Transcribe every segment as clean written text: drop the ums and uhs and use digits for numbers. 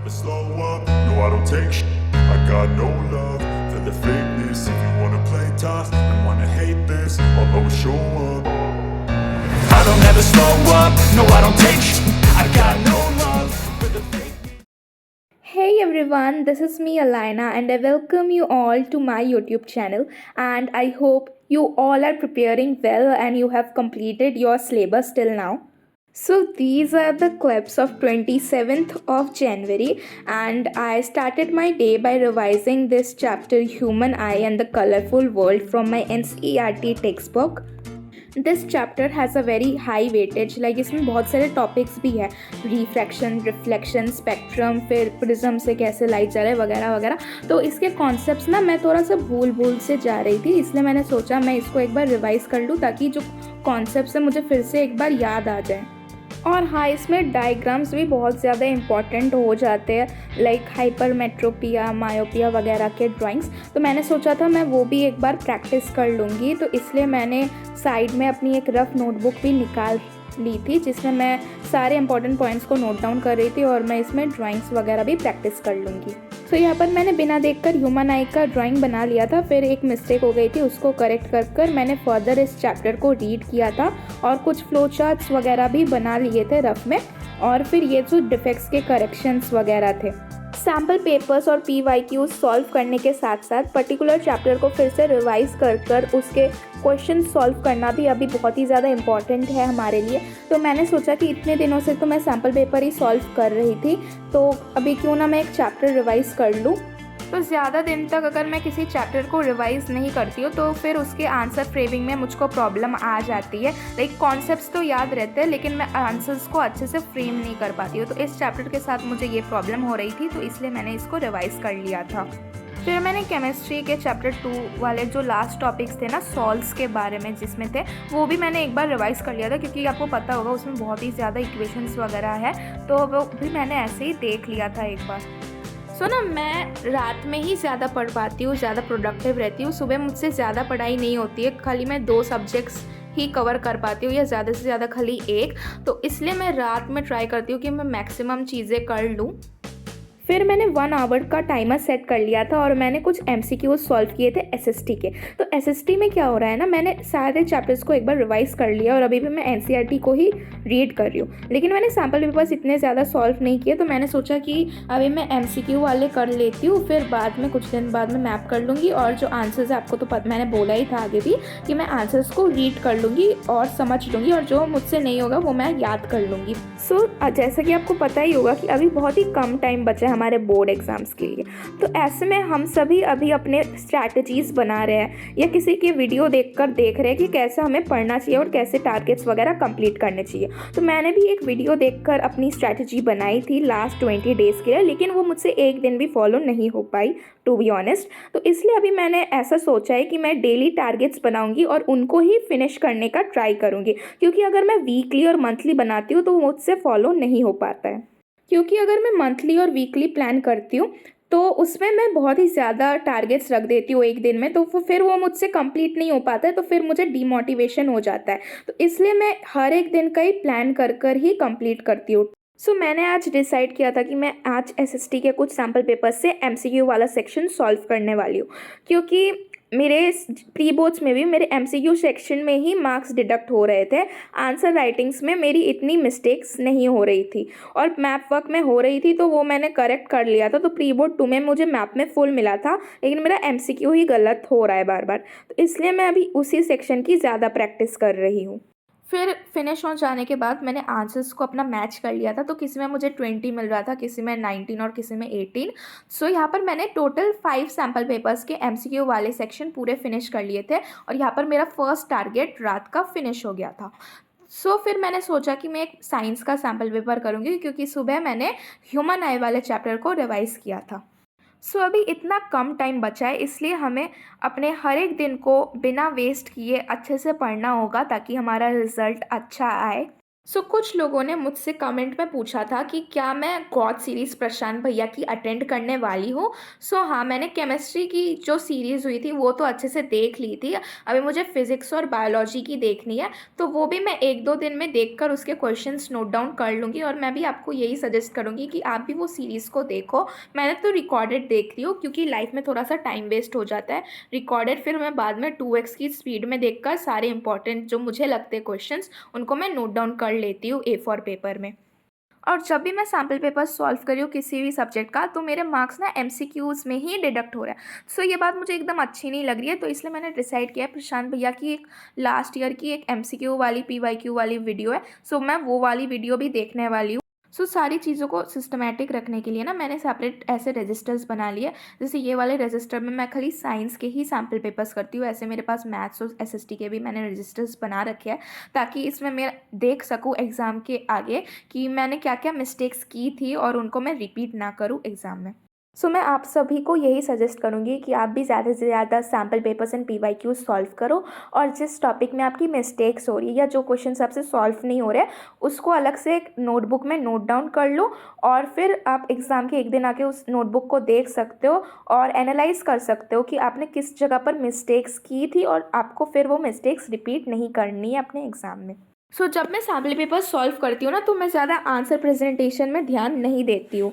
slow up, no I don't take sh- I got no love for the fakeness. If you wanna play tough and wanna hate this, I'll always show up. I don't ever slow up, no I don't take sh- I got no love for the fakeness. Hey everyone, this is me Alina and I welcome you all to my YouTube channel, and I hope you all are preparing well and you have completed your syllabus till now. So these are the clips of 27th of January, and I started my day by revising this chapter Human Eye and the Colorful World from my NCERT textbook. This chapter has a very high weightage, like इसमें बहुत सारे topics भी है, refraction, reflection, spectrum, फिर prism से कैसे light जा रहा है वगैरह वगैरह। तो इसके कॉन्सेप्ट्स ना मैं थोड़ा सा भूल से जा रही थी, इसलिए मैंने सोचा मैं इसको एक बार रिवाइज कर लूँ ताकि जो कॉन्सेप्ट्स है मुझे फिर से एक बार याद आ जाए। और हाँ, इसमें डायग्राम्स भी बहुत ज़्यादा इम्पॉर्टेंट हो जाते हैं, लाइक हाइपरमेट्रोपिया, मायोपिया वगैरह के ड्राइंग्स। तो मैंने सोचा था मैं वो भी एक बार प्रैक्टिस कर लूँगी, तो इसलिए मैंने साइड में अपनी एक रफ नोटबुक भी निकाल ली थी जिसमें मैं सारे इंपॉर्टेंट पॉइंट्स को नोट डाउन कर रही थी और मैं इसमें ड्राइंग्स वगैरह भी प्रैक्टिस कर लूँगी। तो यहाँ पर मैंने बिना देखकर ह्यूमन आई का ड्राइंग बना लिया था, फिर एक मिस्टेक हो गई थी, उसको करेक्ट कर मैंने फर्दर इस चैप्टर को रीड किया था और कुछ फ्लो चार्ट्स वगैरह भी बना लिए थे रफ में, और फिर ये जो डिफेक्ट्स के करेक्शंस वगैरह थे। सैम्पल पेपर्स और PYQs सॉल्व करने के साथ साथ पर्टिकुलर चैप्टर को फिर से रिवाइज कर उसके क्वेश्चन सॉल्व करना भी अभी बहुत ही ज़्यादा इम्पॉर्टेंट है हमारे लिए। तो मैंने सोचा कि इतने दिनों से तो मैं सैम्पल पेपर ही सॉल्व कर रही थी, तो अभी क्यों ना मैं एक चैप्टर रिवाइज कर लूँ। तो ज़्यादा दिन तक अगर मैं किसी चैप्टर को रिवाइज़ नहीं करती हूँ तो फिर उसके आंसर फ्रेमिंग में मुझको प्रॉब्लम आ जाती है। लाइक कॉन्सेप्ट्स तो याद रहते हैं लेकिन मैं आंसर्स को अच्छे से फ्रेम नहीं कर पाती हूँ। तो इस चैप्टर के साथ मुझे ये प्रॉब्लम हो रही थी, तो इसलिए मैंने इसको रिवाइज़ कर लिया था। फिर मैंने केमिस्ट्री के चैप्टर 2 वाले जो लास्ट टॉपिक्स थे ना, सॉल्ट्स के बारे में जिसमें थे, वो भी मैंने एक बार रिवाइज़ कर लिया था, क्योंकि आपको पता होगा उसमें बहुत ही ज़्यादा इक्वेशंस वगैरह है, तो वो भी मैंने ऐसे ही देख लिया था एक बार। ना मैं रात में ही ज़्यादा पढ़ पाती हूँ, ज़्यादा प्रोडक्टिव रहती हूँ। सुबह मुझसे ज़्यादा पढ़ाई नहीं होती है, खाली मैं 2 सब्जेक्ट्स ही कवर कर पाती हूँ या ज़्यादा से ज़्यादा खाली एक। तो इसलिए मैं रात में ट्राई करती हूँ कि मैं मैक्सिमम चीज़ें कर लूँ। फिर मैंने 1 आवर का टाइमर सेट कर लिया था और मैंने कुछ MCQs सॉल्व किए थे SST के। तो SST में क्या हो रहा है ना, मैंने सारे चैप्टर्स को एक बार रिवाइज कर लिया और अभी भी मैं NCERT को ही रीड कर रही हूँ, लेकिन मैंने सैम्पल पेपर्स इतने ज़्यादा सॉल्व नहीं किए, तो मैंने सोचा कि अभी मैं MCQ वाले कर लेती हूँ, फिर बाद में कुछ दिन बाद में मैप कर लूँगी और जो आंसर्स आपको तो मैंने बोला ही था आगे भी कि मैं आंसर्स को रीड कर लूँगी और समझ लूँगी, और जो मुझसे नहीं होगा वो मैं याद कर लूँगी। जैसा कि आपको पता ही होगा कि अभी बहुत ही कम टाइम बचा है हमारे बोर्ड एग्जाम्स के लिए, तो ऐसे में हम सभी अभी अपने स्ट्रैटेजीज बना रहे हैं या किसी की वीडियो देख रहे हैं कि कैसे हमें पढ़ना चाहिए और कैसे टारगेट्स वगैरह कंप्लीट करने चाहिए। तो मैंने भी एक वीडियो देखकर अपनी स्ट्रैटेजी बनाई थी लास्ट 20 डेज़ के लिए, लेकिन वो मुझसे एक दिन भी फॉलो नहीं हो पाई, टू बी ऑनेस्ट। तो इसलिए अभी मैंने ऐसा सोचा है कि मैं डेली टारगेट्स बनाऊंगी और उनको ही फिनिश करने का ट्राई करूंगी, क्योंकि अगर मैं वीकली और मंथली बनाती हूँ तो वो मुझसे फॉलो नहीं हो पाता है। क्योंकि अगर मैं मंथली और वीकली प्लान करती हूँ तो उसमें मैं बहुत ही ज़्यादा टारगेट्स रख देती हूँ एक दिन में, तो फिर वो मुझसे कंप्लीट नहीं हो पाता है, तो फिर मुझे डीमोटिवेशन हो जाता है। तो इसलिए मैं हर एक दिन का ही प्लान कर ही कंप्लीट करती हूँ। मैंने आज डिसाइड किया था कि मैं आज SST के कुछ सैम्पल पेपर से MCQ वाला सेक्शन सॉल्व करने वाली हूँ, क्योंकि मेरे प्री बोर्ड्स में भी मेरे MCQ सेक्शन में ही मार्क्स डिडक्ट हो रहे थे। आंसर राइटिंग्स में मेरी इतनी मिस्टेक्स नहीं हो रही थी और मैप वर्क में हो रही थी, तो वो मैंने करेक्ट कर लिया था। तो प्री बोर्ड 2 में मुझे मैप में फुल मिला था, लेकिन मेरा MCQ ही गलत हो रहा है बार बार, तो इसलिए मैं अभी उसी सेक्शन की ज़्यादा प्रैक्टिस कर रही हूँ। फिर फिनिश हो जाने के बाद मैंने आंसर्स को अपना मैच कर लिया था, तो किसी में मुझे 20 मिल रहा था, किसी में 19 और किसी में 18। यहाँ पर मैंने टोटल 5 सैम्पल पेपर्स के MCQ वाले सेक्शन पूरे फिनिश कर लिए थे और यहाँ पर मेरा फर्स्ट टारगेट रात का फिनिश हो गया था। फिर मैंने सोचा कि मैं एक साइंस का सैम्पल पेपर करूँगी, क्योंकि सुबह मैंने ह्यूमन आई वाले चैप्टर को रिवाइज़ किया था। अभी इतना कम टाइम बचा है, इसलिए हमें अपने हर एक दिन को बिना वेस्ट किए अच्छे से पढ़ना होगा ताकि हमारा रिज़ल्ट अच्छा आए। कुछ लोगों ने मुझसे कमेंट में पूछा था कि क्या मैं गॉड सीरीज़ प्रशांत भैया की अटेंड करने वाली हूँ। हाँ, मैंने केमिस्ट्री की जो सीरीज़ हुई थी वो तो अच्छे से देख ली थी। अभी मुझे फिज़िक्स और बायोलॉजी की देखनी है, तो वो भी मैं 1-2 दिन में देखकर उसके क्वेश्चंस नोट डाउन कर लूँगी और मैं भी आपको यही सजेस्ट करूँगी कि आप भी वो सीरीज़ को देखो। मैंने तो रिकॉर्डेड देख ली हो, क्योंकि लाइफ़ में थोड़ा-सा टाइम वेस्ट हो जाता है। रिकॉर्डेड फिर मैं बाद में 2x की स्पीड में देखकर सारे इंपॉर्टेंट जो मुझे लगते हैं क्वेश्चंस, उनको मैं नोट डाउन कर लेती हूँ A4 पेपर में। और जब भी मैं सैम्पल पेपर सॉल्व कर रही हूँ किसी भी सब्जेक्ट का, तो मेरे मार्क्स ना एमसीक्यूज़ में ही डिडक्ट हो रहा है। ये बात मुझे एकदम अच्छी नहीं लग रही है, तो इसलिए मैंने डिसाइड किया है प्रशांत भैया की एक लास्ट ईयर की एक एमसीक्यू वाली पीवाईक्यू वाली वीडियो है, मैं वो वाली वीडियो भी देखने वाली हूँ। सारी चीज़ों को सिस्टमैटिक रखने के लिए ना मैंने सेपरेट ऐसे रजिस्टर्स बना लिए। जैसे ये वाले रजिस्टर में मैं खाली साइंस के ही सैम्पल पेपर्स करती हूँ, ऐसे मेरे पास मैथ्स और एसएसटी के भी मैंने रजिस्टर्स बना रखे हैं, ताकि इसमें मैं देख सकूँ एग्ज़ाम के आगे कि मैंने क्या क्या मिस्टेक्स की थी और उनको मैं रिपीट ना करूँ एग्ज़ाम में। मैं आप सभी को यही सजेस्ट करूँगी कि आप भी ज़्यादा से ज़्यादा sample papers and PYQs solve करो, और जिस टॉपिक में आपकी मिस्टेक्स हो रही है या जो क्वेश्चंस आपसे सॉल्व नहीं हो रहे हैं, उसको अलग से एक नोटबुक में नोट डाउन कर लो, और फिर आप एग्ज़ाम के एक दिन आके उस नोटबुक को देख सकते हो और एनालाइज कर सकते हो कि आपने किस जगह पर मिस्टेक्स की थी, और आपको फिर वो मिस्टेक्स रिपीट नहीं करनी है अपने एग्ज़ाम में। जब मैं सैम्पल पेपर सॉल्व करती हूँ ना, तो मैं ज़्यादा आंसर प्रेजेंटेशन में ध्यान नहीं देती हूँ।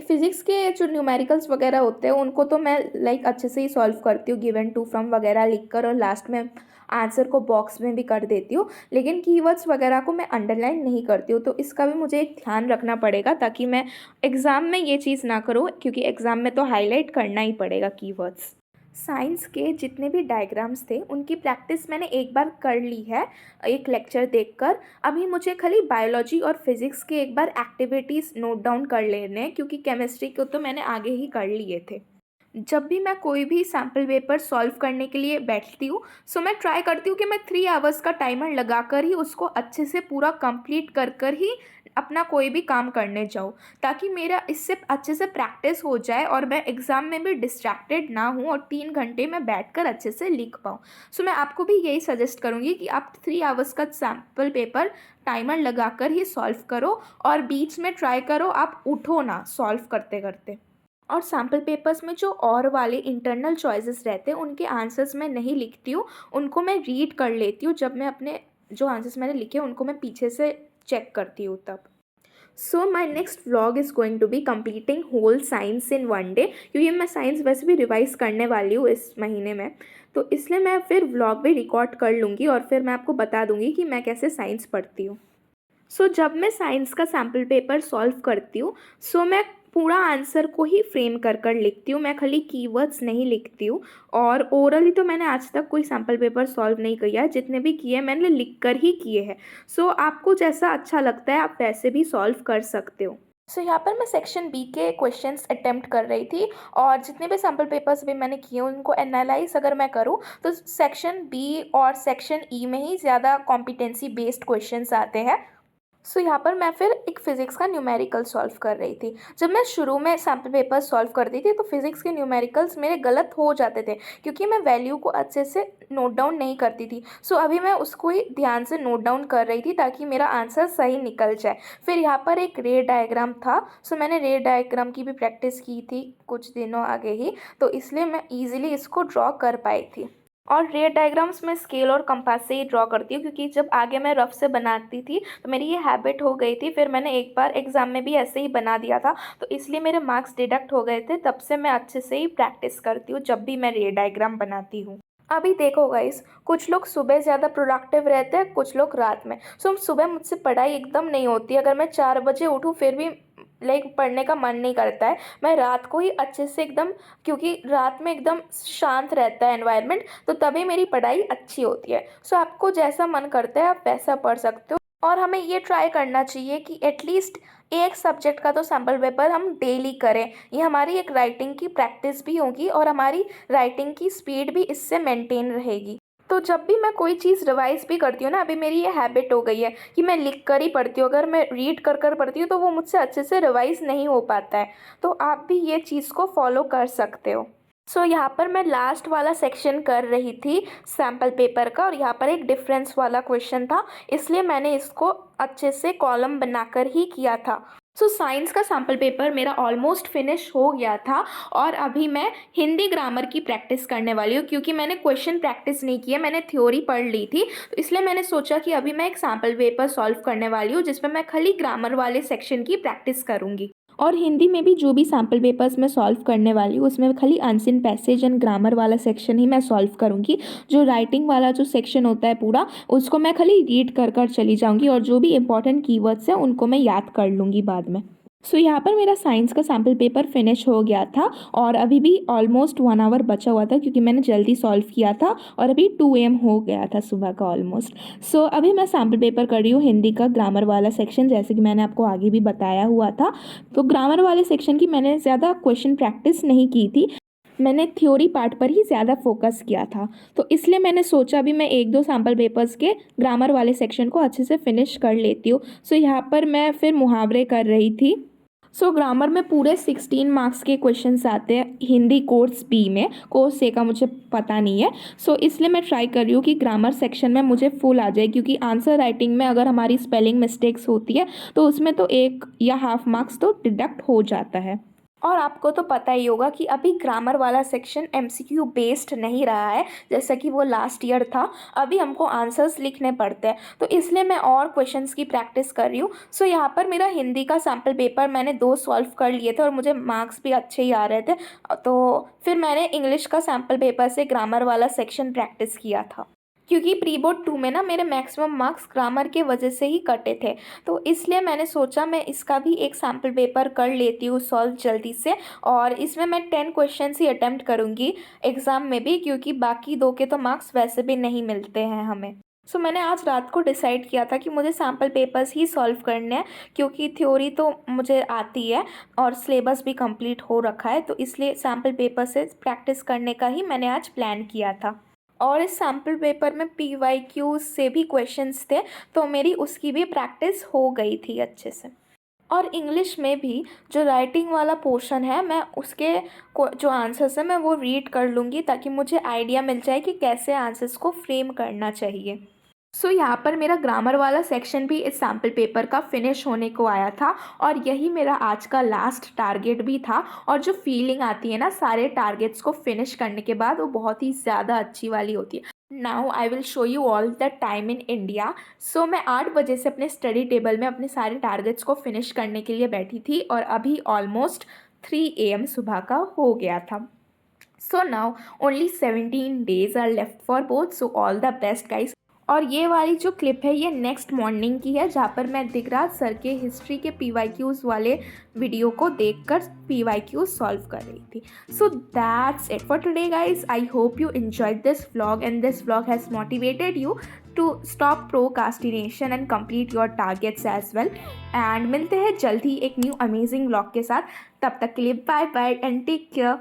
फिज़िक्स के जो न्यूमेरिकल्स वगैरह होते हैं उनको तो मैं अच्छे से ही सॉल्व करती हूँ, गिवन टू फ्रॉम वगैरह लिखकर, और लास्ट में आंसर को बॉक्स में भी कर देती हूँ। लेकिन कीवर्ड्स वगैरह को मैं अंडरलाइन नहीं करती हूँ, तो इसका भी मुझे एक ध्यान रखना पड़ेगा, ताकि मैं एग्ज़ाम में ये चीज़ ना करूँ, क्योंकि एग्ज़ाम में तो हाईलाइट करना ही पड़ेगा कीवर्ड्स। साइंस के जितने भी डायग्राम्स थे उनकी प्रैक्टिस मैंने एक बार कर ली है, एक लेक्चर देखकर। अभी मुझे खाली बायोलॉजी और फिज़िक्स के एक बार एक्टिविटीज़ नोट डाउन कर लेने हैं, क्योंकि केमिस्ट्री को तो मैंने आगे ही कर लिए थे। जब भी मैं कोई भी सैम्पल पेपर सॉल्व करने के लिए बैठती हूँ, मैं ट्राई करती हूँ कि मैं 3 आवर्स का टाइमर लगाकर ही उसको अच्छे से पूरा कंप्लीट कर ही अपना कोई भी काम करने जाऊँ, ताकि मेरा इससे अच्छे से प्रैक्टिस हो जाए और मैं एग्ज़ाम में भी डिस्ट्रैक्टेड ना हूँ और 3 घंटे में बैठकर अच्छे से लिख पाऊँ। मैं आपको भी यही सजेस्ट करूँगी कि आप 3 आवर्स का सैम्पल पेपर टाइमर लगाकर ही सॉल्व करो, और बीच में ट्राई करो आप उठो ना सॉल्व करते करते। और सैम्पल पेपर्स में जो और वाले इंटरनल चॉइसेस रहते हैं उनके आंसर्स मैं नहीं लिखती हूँ, उनको मैं रीड कर लेती हूँ। जब मैं अपने जो आंसर्स मैंने लिखे उनको मैं पीछे से चेक करती हूँ तब। My next vlog is going to be completing whole science in 1 day, क्योंकि मैं साइंस वैसे भी रिवाइज़ करने वाली हूँ इस महीने में, तो इसलिए मैं फिर व्लॉग भी रिकॉर्ड कर लूँगी और फिर मैं आपको बता दूँगी कि मैं कैसे साइंस पढ़ती हूँ। जब मैं साइंस का सैम्पल पेपर सॉल्व करती हूँ, मैं पूरा आंसर को ही फ्रेम कर कर लिखती हूँ, मैं खाली कीवर्ड्स नहीं लिखती हूँ। और ओरली तो मैंने आज तक कोई सैम्पल पेपर सॉल्व नहीं किया है, जितने भी किए मैंने लिख कर ही किए हैं। आपको जैसा अच्छा लगता है आप वैसे भी सॉल्व कर सकते हो। यहाँ पर मैं सेक्शन बी के क्वेश्चंस अटेम्प्ट कर रही थी, और जितने भी सैम्पल पेपर्स भी मैंने किए उनको एनालाइज अगर मैं करूँ तो सेक्शन बी और सेक्शन ई में ही ज़्यादा कॉम्पिटेंसी बेस्ड क्वेश्चंस आते हैं। यहाँ पर मैं फिर एक फ़िज़िक्स का न्यूमेरिकल सॉल्व कर रही थी। जब मैं शुरू में सैम्पल पेपर सॉल्व करती थी तो फ़िज़िक्स के न्यूमेरिकल्स मेरे गलत हो जाते थे, क्योंकि मैं वैल्यू को अच्छे से नोट डाउन नहीं करती थी। अभी मैं उसको ही ध्यान से नोट डाउन कर रही थी, ताकि मेरा आंसर सही निकल जाए। फिर यहाँ पर एक रे डायग्राम था, मैंने रे डायग्राम की भी प्रैक्टिस की थी कुछ दिनों आगे ही, तो इसलिए मैं ईज़िली इसको ड्रॉ कर पाई थी। और रे डायग्राम्स मैं स्केल और कंपास से ही ड्रॉ करती हूँ, क्योंकि जब आगे मैं रफ से बनाती थी तो मेरी ये हैबिट हो गई थी। फिर मैंने एक बार एग्ज़ाम में भी ऐसे ही बना दिया था, तो इसलिए मेरे मार्क्स डिडक्ट हो गए थे। तब से मैं अच्छे से ही प्रैक्टिस करती हूँ जब भी मैं रे डायग्राम बनाती हूँ। अभी देखो गाइस, कुछ लोग सुबह ज़्यादा प्रोडक्टिव रहते हैं, कुछ लोग रात में। सुबह मुझसे पढ़ाई एकदम नहीं होती, अगर मैं 4 बजे उठूँ फिर भी पढ़ने का मन नहीं करता है। मैं रात को ही अच्छे से एकदम, क्योंकि रात में एकदम शांत रहता है एनवायरनमेंट, तो तभी मेरी पढ़ाई अच्छी होती है। आपको जैसा मन करता है आप वैसा पढ़ सकते हो, और हमें ये ट्राई करना चाहिए कि एटलीस्ट एक सब्जेक्ट का तो सैम्पल पेपर हम डेली करें। ये हमारी एक राइटिंग की प्रैक्टिस भी होगी और हमारी राइटिंग की स्पीड भी इससे मेंटेन रहेगी। तो जब भी मैं कोई चीज़ रिवाइज़ भी करती हूँ ना, अभी मेरी ये हैबिट हो गई है कि मैं लिख कर ही पढ़ती हूँ। अगर मैं रीड कर कर पढ़ती हूँ तो वो मुझसे अच्छे से रिवाइज़ नहीं हो पाता है। तो आप भी ये चीज़ को फॉलो कर सकते हो। सो यहाँ पर मैं लास्ट वाला सेक्शन कर रही थी सैम्पल पेपर का, और यहाँ पर एक डिफरेंस वाला क्वेश्चन था, इसलिए मैंने इसको अच्छे से कॉलम बनाकर ही किया था। सो साइंस का सैम्पल पेपर मेरा ऑलमोस्ट फिनिश हो गया था, और अभी मैं हिंदी ग्रामर की प्रैक्टिस करने वाली हूँ, क्योंकि मैंने क्वेश्चन प्रैक्टिस नहीं किया, मैंने थ्योरी पढ़ ली थी, तो इसलिए मैंने सोचा कि अभी मैं एक सैम्पल पेपर सॉल्व करने वाली हूँ जिसमें मैं खाली ग्रामर वाले सेक्शन की प्रैक्टिस करूँगी। और हिंदी में भी जो भी सैम्पल पेपर्स मैं सॉल्व करने वाली हूँ उसमें खाली अनसीन पैसेज एंड ग्रामर वाला सेक्शन ही मैं सॉल्व करूँगी। जो राइटिंग वाला जो सेक्शन होता है पूरा, उसको मैं खाली रीड कर कर चली जाऊँगी, और जो भी इंपॉर्टेंट कीवर्ड्स हैं उनको मैं याद कर लूँगी बाद में। सो यहाँ पर मेरा साइंस का सैम्पल पेपर फिनिश हो गया था, और अभी भी ऑलमोस्ट 1 आवर बचा हुआ था क्योंकि मैंने जल्दी सॉल्व किया था, और अभी 2 AM हो गया था सुबह का ऑलमोस्ट। सो अभी मैं सैम्पल पेपर कर रही हूँ हिंदी का ग्रामर वाला सेक्शन, जैसे कि मैंने आपको आगे भी बताया हुआ था। तो ग्रामर वाले सेक्शन की मैंने ज़्यादा क्वेश्चन प्रैक्टिस नहीं की थी, मैंने थ्योरी पार्ट पर ही ज़्यादा फोकस किया था, तो इसलिए मैंने सोचा अभी मैं 1-2 सैम्पल पेपर्स के ग्रामर वाले सेक्शन को अच्छे से फिनिश कर लेती हूँ। सो यहाँ पर मैं फिर मुहावरे कर रही थी। सो ग्रामर में पूरे 16 मार्क्स के क्वेश्चंस आते हैं हिंदी कोर्स बी में, कोर्स ए का मुझे पता नहीं है। सो इसलिए मैं ट्राई कर रही हूँ कि ग्रामर सेक्शन में मुझे फुल आ जाए, क्योंकि आंसर राइटिंग में अगर हमारी स्पेलिंग मिस्टेक्स होती है तो उसमें तो 1 या हाफ मार्क्स तो डिडक्ट हो जाता है। और आपको तो पता ही होगा कि अभी ग्रामर वाला सेक्शन MCQ बेस्ड नहीं रहा है जैसा कि वो लास्ट ईयर था, अभी हमको आंसर्स लिखने पड़ते हैं, तो इसलिए मैं और क्वेश्चंस की प्रैक्टिस कर रही हूँ। सो यहाँ पर मेरा हिंदी का सैम्पल पेपर मैंने 2 सॉल्व कर लिए थे और मुझे मार्क्स भी अच्छे ही आ रहे थे, तो फिर मैंने इंग्लिश का सैम्पल पेपर से ग्रामर वाला सेक्शन प्रैक्टिस किया था, क्योंकि प्री बोर्ड 2 में ना मेरे मैक्सिमम मार्क्स ग्रामर के वजह से ही कटे थे, तो इसलिए मैंने सोचा मैं इसका भी एक सैम्पल पेपर कर लेती हूँ सॉल्व जल्दी से, और इसमें मैं 10 क्वेश्चंस ही अटेम्प्ट करूँगी एग्ज़ाम में भी, क्योंकि बाकी 2 के तो मार्क्स वैसे भी नहीं मिलते हैं हमें। सो मैंने आज रात को डिसाइड किया था कि मुझे सैम्पल पेपर्स ही सॉल्व करने हैं, क्योंकि थ्योरी तो मुझे आती है और सिलेबस भी कंप्लीट हो रखा है, तो इसलिए सैम्पल पेपर से प्रैक्टिस करने का ही मैंने आज प्लान किया था। और इस सैम्पल पेपर में PYQ से भी क्वेश्चंस थे, तो मेरी उसकी भी प्रैक्टिस हो गई थी अच्छे से। और इंग्लिश में भी जो राइटिंग वाला पोर्शन है, मैं उसके जो आंसर्स हैं मैं वो रीड कर लूँगी, ताकि मुझे आइडिया मिल जाए कि कैसे आंसर्स को फ्रेम करना चाहिए। सो यहाँ पर मेरा ग्रामर वाला सेक्शन भी इस सैम्पल पेपर का फिनिश होने को आया था, और यही मेरा आज का लास्ट टारगेट भी था। और जो फीलिंग आती है ना सारे टारगेट्स को फिनिश करने के बाद, वो बहुत ही ज़्यादा अच्छी वाली होती है। Now I will show you all the time in India. So मैं 8 बजे से अपने स्टडी टेबल में अपने सारे टारगेट्स को फिनिश करने के लिए बैठी थी, और अभी ऑलमोस्ट 3 AM सुबह का हो गया था। So now only 17 days are left for both, so all the best guys. और ये वाली जो क्लिप है ये नेक्स्ट मॉर्निंग की है, जहाँ पर मैं दिगराज सर के हिस्ट्री के PYQs वाले वीडियो को देखकर PYQs सॉल्व कर रही थी। So that's it for today guys. I hope you enjoyed this vlog and this vlog has motivated you to stop procrastination and complete your targets as well. And मिलते हैं जल्द ही एक new amazing vlog के साथ, तब तक के लिए bye bye and take care.